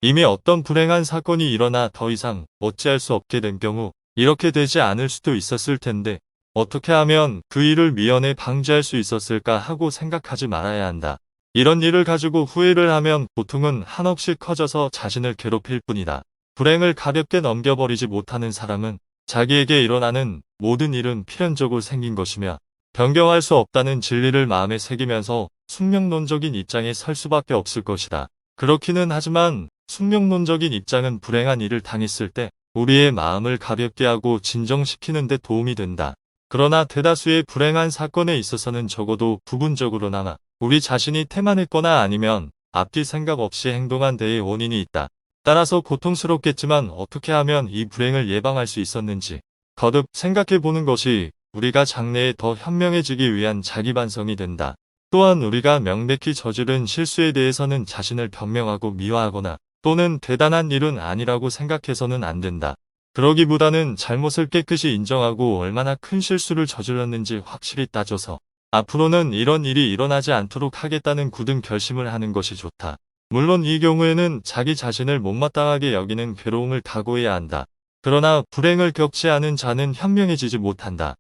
이미 어떤 불행한 사건이 일어나 더 이상 어찌할 수 없게 된 경우 이렇게 되지 않을 수도 있었을 텐데 어떻게 하면 그 일을 미연에 방지할 수 있었을까 하고 생각하지 말아야 한다. 이런 일을 가지고 후회를 하면 고통은 한없이 커져서 자신을 괴롭힐 뿐이다. 불행을 가볍게 넘겨버리지 못하는 사람은 자기에게 일어나는 모든 일은 필연적으로 생긴 것이며 변경할 수 없다는 진리를 마음에 새기면서 숙명론적인 입장에 설 수밖에 없을 것이다. 그렇기는 하지만 숙명론적인 입장은 불행한 일을 당했을 때 우리의 마음을 가볍게 하고 진정시키는 데 도움이 된다. 그러나 대다수의 불행한 사건에 있어서는 적어도 부분적으로나마 우리 자신이 태만했거나 아니면 앞뒤 생각 없이 행동한 데에 원인이 있다. 따라서 고통스럽겠지만 어떻게 하면 이 불행을 예방할 수 있었는지 거듭 생각해 보는 것이 우리가 장래에 더 현명해지기 위한 자기 반성이 된다. 또한 우리가 명백히 저지른 실수에 대해서는 자신을 변명하고 미화하거나 또는 대단한 일은 아니라고 생각해서는 안 된다. 그러기보다는 잘못을 깨끗이 인정하고 얼마나 큰 실수를 저질렀는지 확실히 따져서 앞으로는 이런 일이 일어나지 않도록 하겠다는 굳은 결심을 하는 것이 좋다. 물론 이 경우에는 자기 자신을 못마땅하게 여기는 괴로움을 각오해야 한다. 그러나 불행을 겪지 않은 자는 현명해지지 못한다.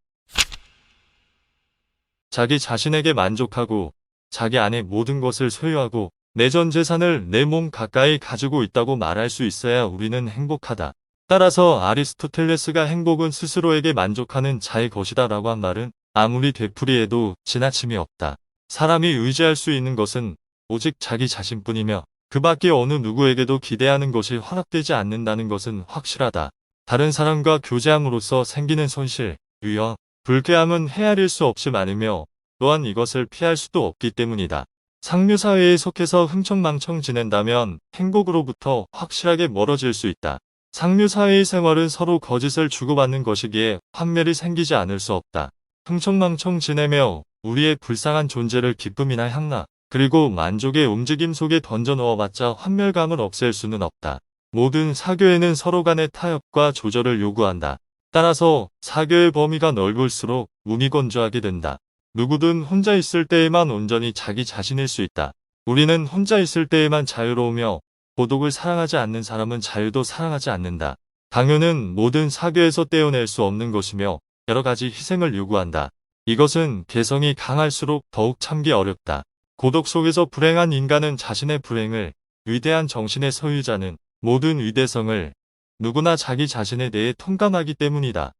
자기 자신에게 만족하고 자기 안에 모든 것을 소유하고 내 전 재산을 내 몸 가까이 가지고 있다고 말할 수 있어야 우리는 행복하다. 따라서 아리스토텔레스가 행복은 스스로에게 만족하는 자의 것이다 라고 한 말은 아무리 되풀이해도 지나침이 없다. 사람이 의지할 수 있는 것은 오직 자기 자신뿐이며 그 밖에 어느 누구에게도 기대하는 것이 허락되지 않는다는 것은 확실하다. 다른 사람과 교제함으로써 생기는 손실, 위험, 불쾌함은 헤아릴 수 없이 많으며 또한 이것을 피할 수도 없기 때문이다. 상류사회에 속해서 흥청망청 지낸다면 행복으로부터 확실하게 멀어질 수 있다. 상류사회의 생활은 서로 거짓을 주고받는 것이기에 환멸이 생기지 않을 수 없다. 흥청망청 지내며 우리의 불쌍한 존재를 기쁨이나 향락, 그리고 만족의 움직임 속에 던져 넣어봤자 환멸감을 없앨 수는 없다. 모든 사교에는 서로 간의 타협과 조절을 요구한다. 따라서 사교의 범위가 넓을수록 몸이 건조하게 된다. 누구든 혼자 있을 때에만 온전히 자기 자신일 수 있다. 우리는 혼자 있을 때에만 자유로우며 고독을 사랑하지 않는 사람은 자유도 사랑하지 않는다. 강요는 모든 사교에서 떼어낼 수 없는 것이며 여러 가지 희생을 요구한다. 이것은 개성이 강할수록 더욱 참기 어렵다. 고독 속에서 불행한 인간은 자신의 불행을, 위대한 정신의 소유자는 모든 위대성을 누구나 자기 자신에 대해 통감하기 때문이다.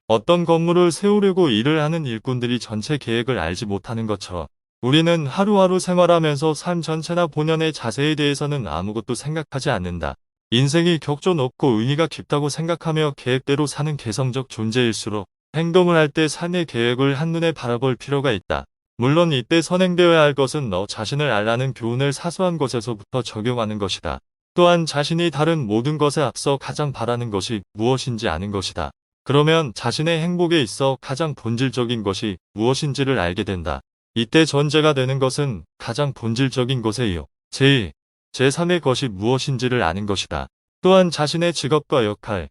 어떤 건물을 세우려고 일을 하는 일꾼들이 전체 계획을 알지 못하는 것처럼 우리는 하루하루 생활하면서 삶 전체나 본연의 자세에 대해서는 아무것도 생각하지 않는다. 인생이 격조 높고 의미가 깊다고 생각하며 계획대로 사는 개성적 존재일수록 행동을 할 때 삶의 계획을 한눈에 바라볼 필요가 있다. 물론 이때 선행되어야 할 것은 너 자신을 알라는 교훈을 사소한 것에서부터 적용하는 것이다. 또한 자신이 다른 모든 것에 앞서 가장 바라는 것이 무엇인지 아는 것이다. 그러면 자신의 행복에 있어 가장 본질적인 것이 무엇인지를 알게 된다. 이때 전제가 되는 것은 가장 본질적인 것에요. 제2, 제3의 것이 무엇인지를 아는 것이다. 또한 자신의 직업과 역할,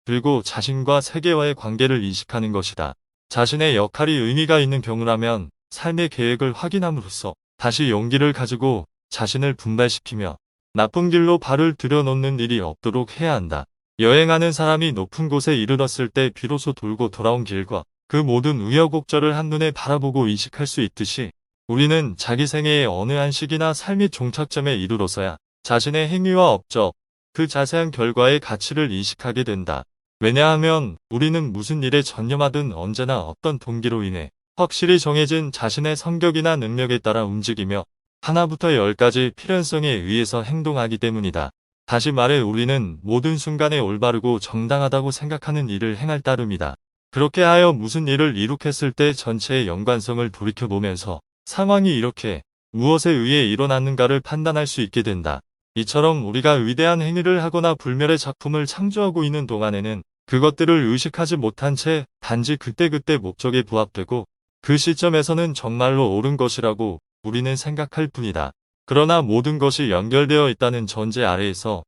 그리고 자신과 세계와의 관계를 인식하는 것이다. 자신의 역할이 의미가 있는 경우라면 삶의 계획을 확인함으로써 다시 용기를 가지고 자신을 분발시키며 나쁜 길로 발을 들여놓는 일이 없도록 해야 한다. 여행하는 사람이 높은 곳에 이르렀을 때 비로소 돌고 돌아온 길과 그 모든 우여곡절을 한눈에 바라보고 인식할 수 있듯이 우리는 자기 생애의 어느 한 시기나 삶의 종착점에 이르러서야 자신의 행위와 업적, 그 자세한 결과의 가치를 인식하게 된다. 왜냐하면 우리는 무슨 일에 전념하든 언제나 어떤 동기로 인해 확실히 정해진 자신의 성격이나 능력에 따라 움직이며 하나부터 열까지 필연성에 의해서 행동하기 때문이다. 다시 말해 우리는 모든 순간에 올바르고 정당하다고 생각하는 일을 행할 따름이다. 그렇게 하여 무슨 일을 이룩했을 때 전체의 연관성을 돌이켜보면서 상황이 이렇게 무엇에 의해 일어났는가를 판단할 수 있게 된다. 이처럼 우리가 위대한 행위를 하거나 불멸의 작품을 창조하고 있는 동안에는 그것들을 의식하지 못한 채 단지 그때그때 목적에 부합되고 그 시점에서는 정말로 옳은 것이라고 우리는 생각할 뿐이다. 그러나 모든 것이 연결되어 있다는 전제 아래에서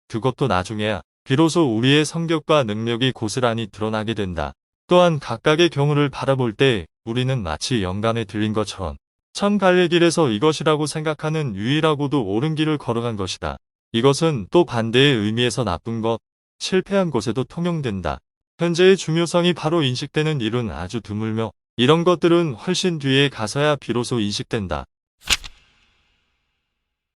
그것도 나중에야 비로소 우리의 성격과 능력이 고스란히 드러나게 된다. 또한 각각의 경우를 바라볼 때 우리는 마치 영감에 들린 것처럼 참 갈래 길에서 이것이라고 생각하는 유일하고도 옳은 길을 걸어간 것이다. 이것은 또 반대의 의미에서 나쁜 것, 실패한 곳에도 통용된다. 현재의 중요성이 바로 인식되는 일은 아주 드물며 이런 것들은 훨씬 뒤에 가서야 비로소 인식된다.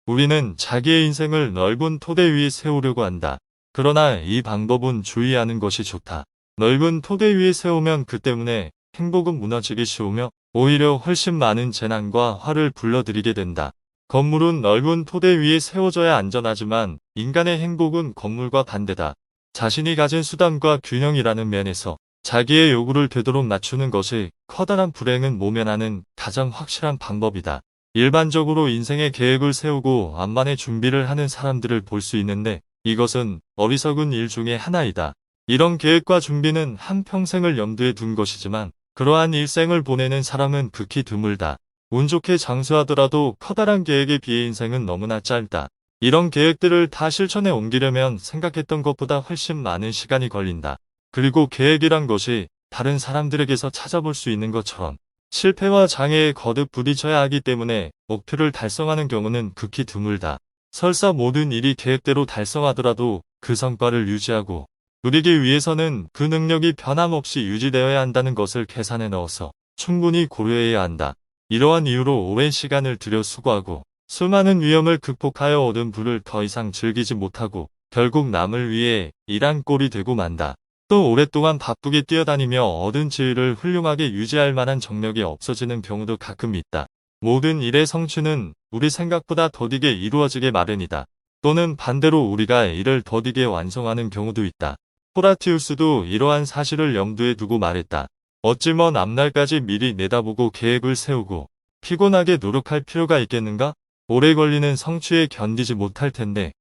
우리는 자기의 인생을 넓은 토대 위에 세우려고 한다. 그러나 이 방법은 주의하는 것이 좋다. 넓은 토대 위에 세우면 그 때문에 행복은 무너지기 쉬우며 오히려 훨씬 많은 재난과 화를 불러들이게 된다. 건물은 넓은 토대 위에 세워져야 안전하지만 인간의 행복은 건물과 반대다. 자신이 가진 수단과 균형이라는 면에서 자기의 요구를 되도록 낮추는 것이 커다란 불행은 모면하는 가장 확실한 방법이다. 일반적으로 인생의 계획을 세우고 만반의 준비를 하는 사람들을 볼 수 있는데 이것은 어리석은 일 중에 하나이다. 이런 계획과 준비는 한평생을 염두에 둔 것이지만 그러한 일생을 보내는 사람은 극히 드물다. 운 좋게 장수하더라도 커다란 계획에 비해 인생은 너무나 짧다. 이런 계획들을 다 실천에 옮기려면 생각했던 것보다 훨씬 많은 시간이 걸린다. 그리고 계획이란 것이 다른 사람들에게서 찾아볼 수 있는 것처럼 실패와 장애에 거듭 부딪혀야 하기 때문에 목표를 달성하는 경우는 극히 드물다. 설사 모든 일이 계획대로 달성하더라도 그 성과를 유지하고 누리기 위해서는 그 능력이 변함없이 유지되어야 한다는 것을 계산에 넣어서 충분히 고려해야 한다. 이러한 이유로 오랜 시간을 들여 수고하고 수많은 위험을 극복하여 얻은 부를 더 이상 즐기지 못하고 결국 남을 위해 일한 꼴이 되고 만다. 또 오랫동안 바쁘게 뛰어다니며 얻은 지위를 훌륭하게 유지할 만한 정력이 없어지는 경우도 가끔 있다. 모든 일의 성취는 우리 생각보다 더디게 이루어지게 마련이다. 또는 반대로 우리가 일을 더디게 완성하는 경우도 있다. 호라티우스도 이러한 사실을 염두에 두고 말했다. 어찌 먼 앞날까지 미리 내다보고 계획을 세우고 피곤하게 노력할 필요가 있겠는가? 오래 걸리는 성취에 견디지 못할 텐데.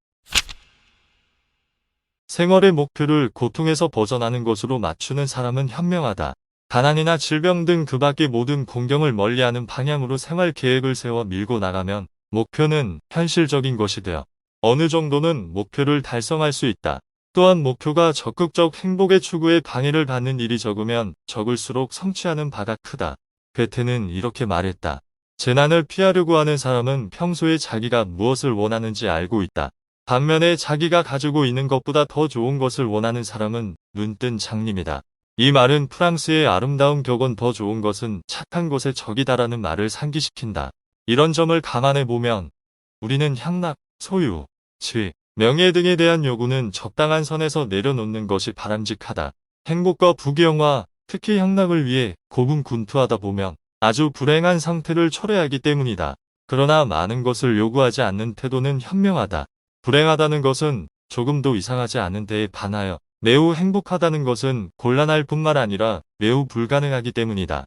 생활의 목표를 고통에서 벗어나는 것으로 맞추는 사람은 현명하다. 가난이나 질병 등 그 밖의 모든 공경을 멀리하는 방향으로 생활 계획을 세워 밀고 나가면 목표는 현실적인 것이 되어 어느 정도는 목표를 달성할 수 있다. 또한 목표가 적극적 행복의 추구에 방해를 받는 일이 적으면 적을수록 성취하는 바가 크다. 괴테는 이렇게 말했다. 재난을 피하려고 하는 사람은 평소에 자기가 무엇을 원하는지 알고 있다. 반면에 자기가 가지고 있는 것보다 더 좋은 것을 원하는 사람은 눈뜬 장님이다. 이 말은 프랑스의 아름다운 격언 더 좋은 것은 착한 것의 적이다라는 말을 상기시킨다. 이런 점을 감안해 보면 우리는 향락, 소유, 지위, 명예 등에 대한 요구는 적당한 선에서 내려놓는 것이 바람직하다. 행복과 부귀영화, 특히 향락을 위해 고군분투하다 보면 아주 불행한 상태를 초래하기 때문이다. 그러나 많은 것을 요구하지 않는 태도는 현명하다. 불행하다는 것은 조금도 이상하지 않은 데에 반하여 매우 행복하다는 것은 곤란할 뿐만 아니라 매우 불가능하기 때문이다.